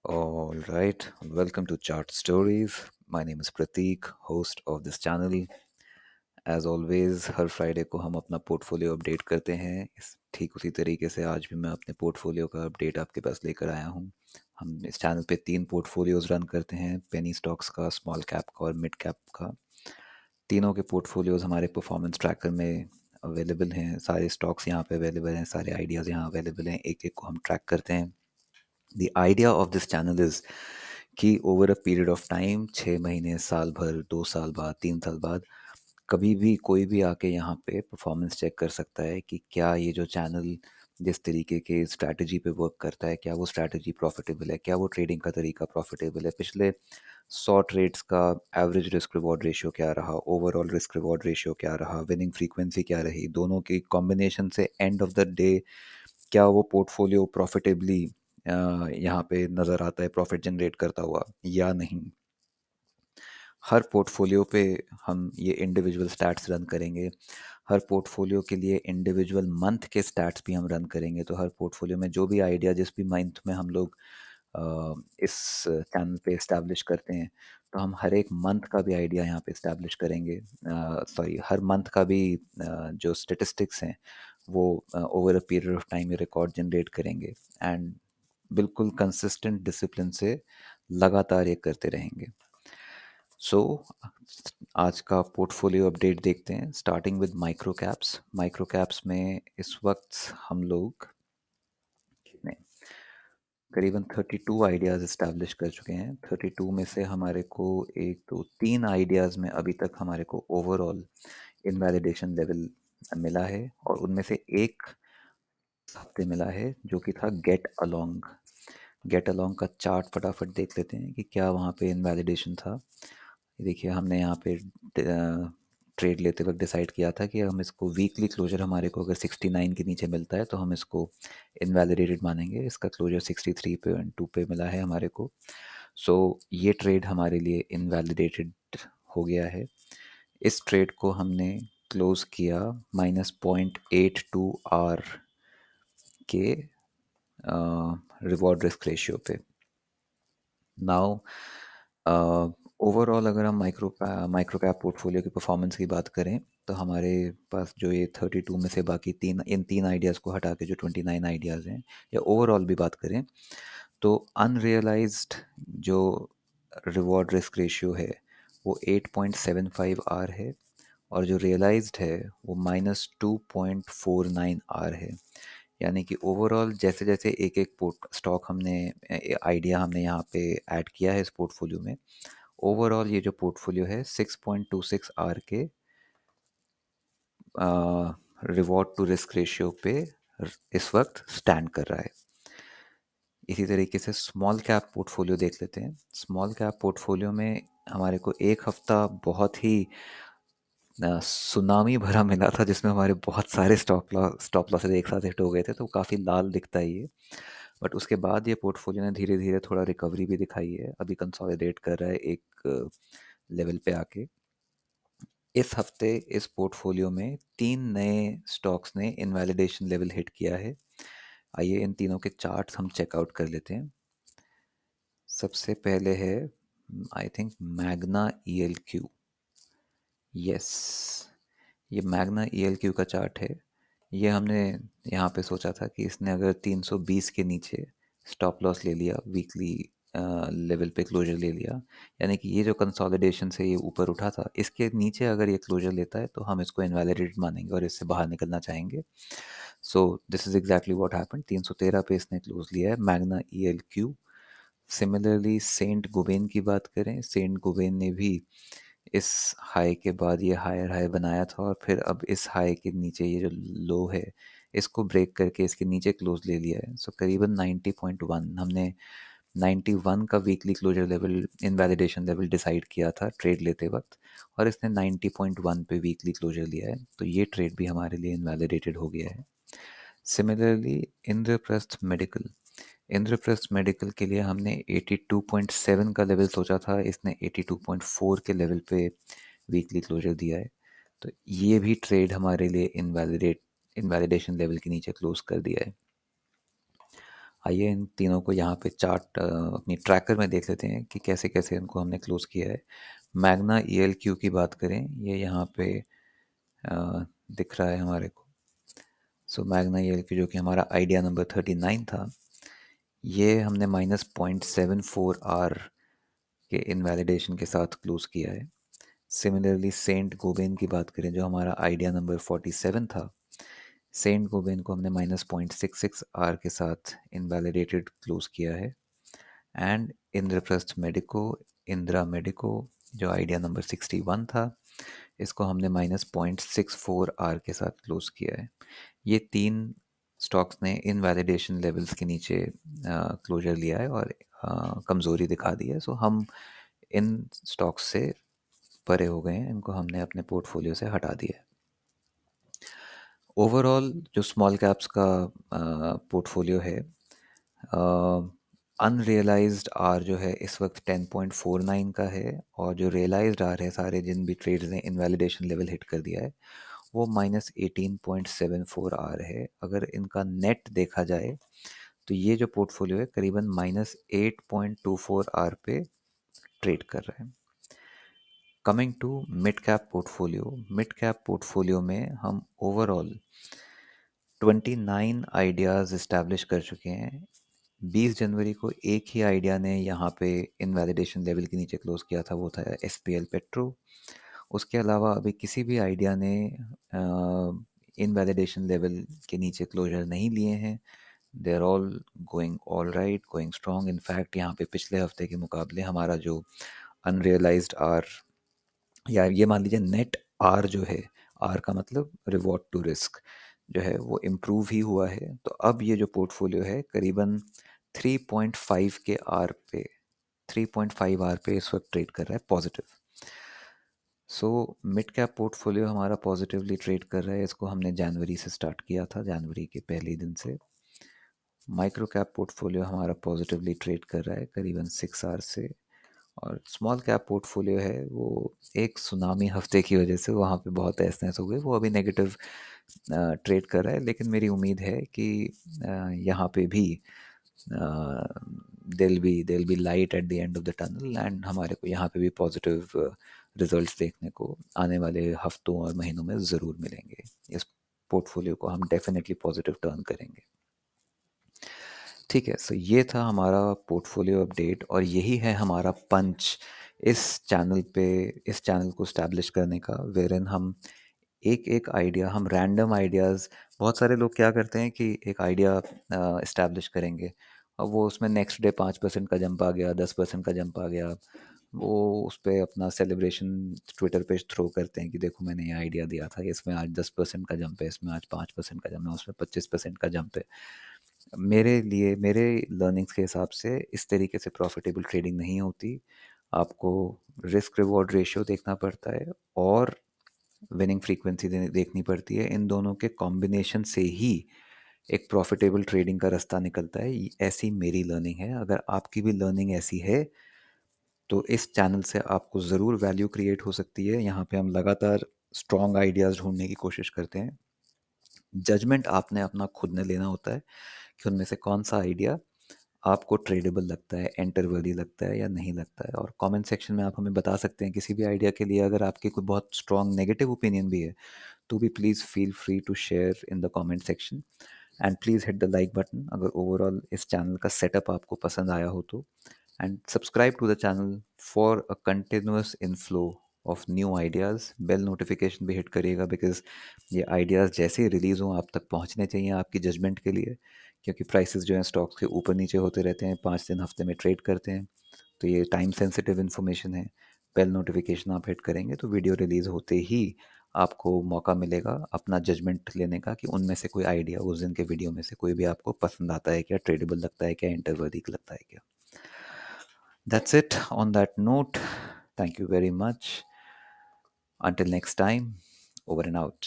All right, welcome to Chart Stories. My name is Prateek, host of this channel. As always, her Friday को हम अपना portfolio update करते हैं। इस ठीक उसी तरीके से आज भी मैं अपने पोर्टफोलियो का अपडेट आपके पास लेकर आया हूँ। हम इस चैनल पे 3 पोर्टफोलियोज रन करते हैं, पेनी स्टॉक्स का, स्मॉल कैप का और मिड कैप का। तीनों के पोर्टफोलियोज हमारे परफॉर्मेंस ट्रैकर में अवेलेबल हैं। सारे स्टॉक्स यहाँ पे अवेलेबल हैं, सारे आइडियाज़ यहाँ अवेलेबल हैं। एक एक को हम ट्रैक करते हैं। The idea of this channel is कि over a period of time 6 महीने, साल भर, 2 साल बाद, 3 साल बाद, कभी भी कोई भी आके यहाँ पे परफॉर्मेंस चेक कर सकता है कि क्या ये जो चैनल जिस तरीके के स्ट्रैटेजी पे वर्क करता है, क्या वो स्ट्रैटेजी प्रॉफिटेबल है, क्या वो ट्रेडिंग का तरीका प्रॉफिटेबल है, पिछले 100 ट्रेड्स का एवरेज रिस्क रिवॉर्ड रेशियो क्या रहा, ओवरऑल रिस्क रिवॉर्ड रेशियो क्या रहा, विनिंग फ्रीक्वेंसी क्या रही, दोनों की कॉम्बिनेशन से एंड ऑफ द डे क्या वो पोर्टफोलियो प्रॉफिटेबली यहाँ पे नज़र आता है, प्रॉफिट जनरेट करता हुआ या नहीं। हर पोर्टफोलियो पे हम ये इंडिविजुअल स्टैट्स रन करेंगे। हर पोर्टफोलियो के लिए इंडिविजुअल मंथ के स्टैट्स भी हम रन करेंगे। तो हर पोर्टफोलियो में जो भी आइडिया जिस भी मंथ में हम लोग इस चैनल पे इस्टेब्लिश करते हैं, तो हम हर एक मंथ का भी आइडिया यहाँ पे इस्टेब्लिश करेंगे। सॉरी, हर मंथ का भी जो स्टेटिस्टिक्स हैं वो over a period of time ये रिकॉर्ड जनरेट करेंगे एंड बिल्कुल कंसिस्टेंट डिसिप्लिन से लगातार ये करते रहेंगे। सो आज का पोर्टफोलियो अपडेट देखते हैं, starting with micro caps. Micro caps में इस वक्त हम लोग कितने करीबन 32 आइडियाज़ इस्टेब्लिश कर चुके हैं। 32 में से हमारे को एक दो तीन आइडियाज़ में अभी तक हमारे को ओवरऑल इनवैलिडेशन लेवल मिला है और उनमें से एक हफ्ते मिला है जो कि था गेट अलोंग का चार्ट फटाफट देख लेते हैं कि क्या वहाँ पे इनवैलिडेशन था। ये देखिए, हमने यहाँ पे ट्रेड लेते वक्त डिसाइड किया था कि हम इसको वीकली क्लोजर हमारे को अगर 69 के नीचे मिलता है तो हम इसको इनवैलिडेटेड मानेंगे। इसका क्लोजर 63.2 पे मिला है हमारे को। सो ये ट्रेड हमारे लिए इनवैलिडेटेड हो गया है। इस ट्रेड को हमने क्लोज किया -0.82 आर के रिवॉर्ड रिस्क रेशियो पे। नाउ ओवरऑल अगर हम माइक्रो कैप पोर्टफोलियो की परफॉर्मेंस की बात करें तो हमारे पास जो ये 32 में से बाकी तीन आइडियाज़ को हटा के जो 29 आइडियाज़ हैं, या ओवरऑल भी बात करें तो अनरियलाइज्ड जो रिवॉर्ड रिस्क रेशियो है वो 8.75 आर है और जो रियलाइज्ड है वो -2.49 आर है। यानी कि ओवरऑल जैसे जैसे एक एक पोर्ट स्टॉक हमने आइडिया हमने यहाँ पे ऐड किया है इस पोर्टफोलियो में, ओवरऑल ये जो पोर्टफोलियो है 6.26 आर के रिवॉर्ड टू रिस्क रेशियो पे इस वक्त स्टैंड कर रहा है। इसी तरीके से स्मॉल कैप पोर्टफोलियो देख लेते हैं। स्मॉल कैप पोर्टफोलियो में हमारे को एक हफ्ता बहुत ही सुनामी भरा मिला था जिसमें हमारे बहुत सारे स्टॉप लॉसेस एक साथ हिट हो गए थे, तो काफ़ी लाल दिखता है ये। बट उसके बाद ये पोर्टफोलियो ने धीरे धीरे थोड़ा रिकवरी भी दिखाई है, अभी कंसोलिडेट कर रहा है एक लेवल पे आके। इस हफ्ते इस पोर्टफोलियो में 3 नए स्टॉक्स ने इनवैलिडेशन लेवल हिट किया है। आइए इन तीनों के चार्ट्स हम चेकआउट कर लेते हैं। सबसे पहले है I think Magna ELQ। Yes, ये मैग्ना ELQ का चार्ट है। ये हमने यहाँ पे सोचा था कि इसने अगर 320 के नीचे स्टॉप लॉस ले लिया, वीकली लेवल पे क्लोजर ले लिया, यानी कि ये जो कंसोलिडेशन से ये ऊपर उठा था, इसके नीचे अगर ये क्लोजर लेता है तो हम इसको इनवैलिडेट मानेंगे और इससे बाहर निकलना चाहेंगे। So this is exactly what happened. 313 पे इसने क्लोज लिया है Magna ELQ। Similarly Saint Gobain की बात करें, सेंट गोबेन ने भी इस हाई के बाद ये हायर हाई बनाया था और फिर अब इस हाई के नीचे ये जो लो है इसको ब्रेक करके इसके नीचे क्लोज ले लिया है। सो करीबन 90.1 हमने 91 का weekly closure level invalidation level decide किया था ट्रेड लेते वक्त, और इसने 90.1 पे वीकली क्लोजर लिया है, तो ये ट्रेड भी हमारे लिए इनवैलिडेटेड हो गया है। सिमिलरली इंद्रप्रस्थ मेडिकल के लिए हमने 82.7 का लेवल सोचा था, इसने 82.4 के लेवल पे वीकली क्लोजर दिया है, तो ये भी ट्रेड हमारे लिए इनवैलिडेशन लेवल के नीचे क्लोज कर दिया है। आइए इन तीनों को यहाँ पे चार्ट अपनी ट्रैकर में देख लेते हैं कि कैसे कैसे इनको हमने क्लोज़ किया है। मैग्ना ELQ की बात करें, ये यहाँ पे दिख रहा है हमारे को। सो मैग्ना ELQ जो कि हमारा आइडिया नंबर 39 था, ये हमने -0.74 के इनवैलिडेशन के साथ क्लोज़ किया है। सिमिलरली सेंट गोबेन की बात करें, जो हमारा आइडिया नंबर 47 था, सेंट गोबेन को हमने -0.66 के साथ इनवैलिडेटेड क्लोज़ किया है। And Indraprastha medico, Indira medico, जो आइडिया नंबर 61 था, इसको हमने -0.64 के साथ क्लोज़ किया है। ये 3 स्टॉक्स ने इनवैलिडेशन लेवल्स के नीचे क्लोजर लिया है और कमज़ोरी दिखा दी है। सो हम इन स्टॉक्स से परे हो गए हैं, इनको हमने अपने पोर्टफोलियो से हटा दिया है। ओवरऑल जो स्मॉल कैप्स का पोर्टफोलियो है, अनरियलाइज्ड आर जो है इस वक्त 10.49 का है, और जो रियलाइज्ड आर है सारे जिन भी ट्रेड्स ने इनवैलिडेशन लेवल हिट कर दिया है, वो -18.74 है। अगर इनका नेट देखा जाए तो ये जो पोर्टफोलियो है करीबन -8.24 पे ट्रेड कर रहा है। Coming to mid cap portfolio, mid cap portfolio में हम ओवरऑल 29 आइडियाज़ इस्टेब्लिश कर चुके हैं। 20 जनवरी को एक ही आइडिया ने यहाँ पे इनवैलिडेशन लेवल के नीचे क्लोज किया था, वो था SPL पेट्रो। उसके अलावा अभी किसी भी आइडिया ने इनवैलिडेशन लेवल के नीचे क्लोजर नहीं लिए हैं। They are all going all right, going strong. In fact यहाँ पे पिछले हफ्ते के मुकाबले हमारा जो अनरियलाइज्ड आर, या ये मान लीजिए नेट आर जो है, आर का मतलब रिवॉर्ड टू रिस्क जो है, वो इम्प्रूव ही हुआ है। तो अब ये जो पोर्टफोलियो है करीबन 3.5 के आर पे, 3.5 आर पे इस वक्त ट्रेड कर रहा है positive. So mid cap portfolio हमारा पॉजिटिवली ट्रेड कर रहा है। इसको हमने जनवरी से स्टार्ट किया था, जनवरी के पहले दिन से। माइक्रो कैप पोर्टफोलियो हमारा पॉजिटिवली ट्रेड कर रहा है करीबन 6 आवर से। और स्मॉल कैप पोर्टफोलियो है वो एक सुनामी हफ्ते की वजह से वहाँ पे बहुत तहस हो गई, वो अभी नेगेटिव ट्रेड कर रहा है। लेकिन मेरी उम्मीद है कि यहाँ पे भी दिल be light at the end of the tunnel, and हमारे को यहाँ पे भी पॉजिटिव रिजल्ट्स देखने को आने वाले हफ्तों और महीनों में ज़रूर मिलेंगे। इस पोर्टफोलियो को हम डेफिनेटली पॉजिटिव टर्न करेंगे। ठीक है, सो ये था हमारा पोर्टफोलियो अपडेट, और यही है हमारा पंच इस चैनल पे, इस चैनल को स्टैब्लिश करने का, वेरन हम एक एक आइडिया, हम रैंडम आइडियाज़, बहुत सारे लोग क्या करते हैं कि एक आइडिया इस्टेब्लिश करेंगे और वो उसमें नेक्स्ट डे 5% का जंप आ गया, 10% का जंप आ गया, वो उस पर अपना सेलिब्रेशन ट्विटर पे थ्रो करते हैं कि देखो मैंने ये आइडिया दिया था, इसमें आज 10% का जंप है, इसमें आज 5% का जंप है, उसमें 25% का जंप है। मेरे लिए, मेरे लर्निंग्स के हिसाब से इस तरीके से प्रॉफिटेबल ट्रेडिंग नहीं होती। आपको रिस्क रिवॉर्ड रेशियो देखना पड़ता है और विनिंग फ्रीक्वेंसी देखनी पड़ती है। इन दोनों के कॉम्बिनेशन से ही एक प्रॉफिटेबल ट्रेडिंग का रास्ता निकलता है। ऐसी मेरी लर्निंग है। अगर आपकी भी लर्निंग ऐसी है तो इस चैनल से आपको ज़रूर वैल्यू क्रिएट हो सकती है। यहाँ पे हम लगातार स्ट्रॉन्ग आइडियाज़ ढूंढने की कोशिश करते हैं। जजमेंट आपने अपना खुद ने लेना होता है कि उनमें से कौन सा आइडिया आपको ट्रेडेबल लगता है, एंटर वर्दी लगता है या नहीं लगता है। और कमेंट सेक्शन में आप हमें बता सकते हैं किसी भी आइडिया के लिए। अगर आपकी कोई बहुत स्ट्रॉन्ग नेगेटिव ओपिनियन भी है तो भी please feel free to share in the comment section, and please hit the like button अगर ओवरऑल इस चैनल का सेटअप आपको पसंद आया हो तो, and subscribe to the channel for a continuous inflow of new ideas. Bell notification भी hit करिएगा, बिकॉज ये आइडियाज़ जैसे ही रिलीज़ हों आप तक पहुंचने चाहिए आपकी जजमेंट के लिए, क्योंकि प्राइसेस जो हैं स्टॉक्स के ऊपर नीचे होते रहते हैं, 5 दिन हफ्ते में ट्रेड करते हैं, तो ये टाइम सेंसिटिव इन्फॉर्मेशन है। बेल नोटिफिकेशन आप हिट करेंगे तो वीडियो रिलीज़ होते ही आपको मौका मिलेगा अपना जजमेंट लेने का कि उनमें से कोई आइडिया, उस दिन के वीडियो में से कोई भी आपको पसंद आता है क्या, ट्रेडेबल लगता है क्या, इंटरवर्दी लगता है क्या। That's it on that note. Thank you very much. Until next time, over and out.